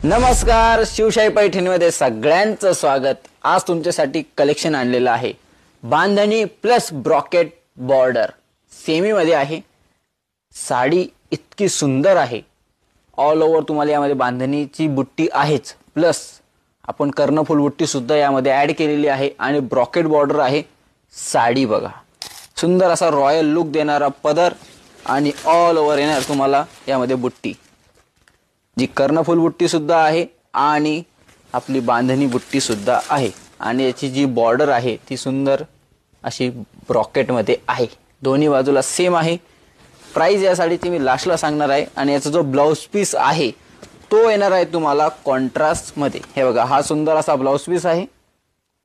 नमस्कार, शिवशाही पैठणीमध्ये सगळ्यांचं स्वागत। आज तुमच्यासाठी कलेक्शन आणलेलं आहे बांधणी प्लस ब्रॉकेट बॉर्डर सेमी मध्ये आहे। साडी इतकी सुंदर आहे, ऑल ओव्हर तुम्हाला यामध्ये बांधणीची बुट्टी आहेच, प्लस आपण कर्णफूल बुट्टी सुद्धा यामध्ये ऍड केलेली आहे आणि ब्रॉकेट बॉर्डर आहे। साडी बघा, सुंदर असा रॉयल लुक देणारा पदर आणि ऑल ओव्हर येणार तुम्हाला यामध्ये बुट्टी, जी कर्णफूल बुट्टी सुद्धा आहे आणि आपली बांधणी बुट्टी सुद्धा आहे। आणि याची जी बॉर्डर आहे ती सुंदर अशी ब्रॉकेट मध्ये आहे, दोन्ही बाजूला सेम आहे। प्राइस या साडीची मी लास्टला सांगणार आहे। आणि याचा जो ब्लाउज पीस आहे तो येणार आहे तुम्हाला कॉन्ट्रास्ट मध्ये। हे बघा, हा सुंदर असा ब्लाउज पीस आहे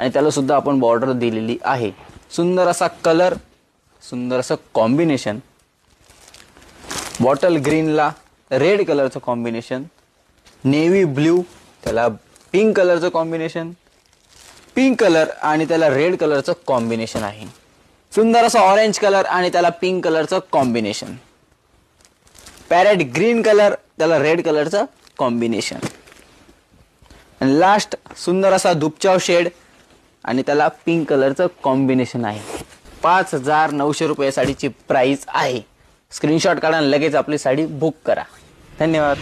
आणि त्याला सुद्धा आपण बॉर्डर दिलेली आहे। सुंदर असा कलर, सुंदर असं कॉम्बिनेशन, बॉटल ग्रीनला रेड कलरचं कॉम्बिनेशन, नेव्ही ब्ल्यू त्याला पिंक कलरचं कॉम्बिनेशन, पिंक कलर आणि त्याला रेड कलरचं कॉम्बिनेशन आहे। सुंदर असा ऑरेंज कलर आणि त्याला पिंक कलरचं कॉम्बिनेशन, पॅरेट ग्रीन कलर त्याला रेड कलरचं कॉम्बिनेशन, आणि लास्ट सुंदर असा दुपचाव शेड आणि त्याला पिंक कलरचं कॉम्बिनेशन आहे। 5900 रुपये साडीची प्राइस आहे। स्क्रीनशॉट काढा आणि लगेच आपली साडी बुक करा। धन्यवाद।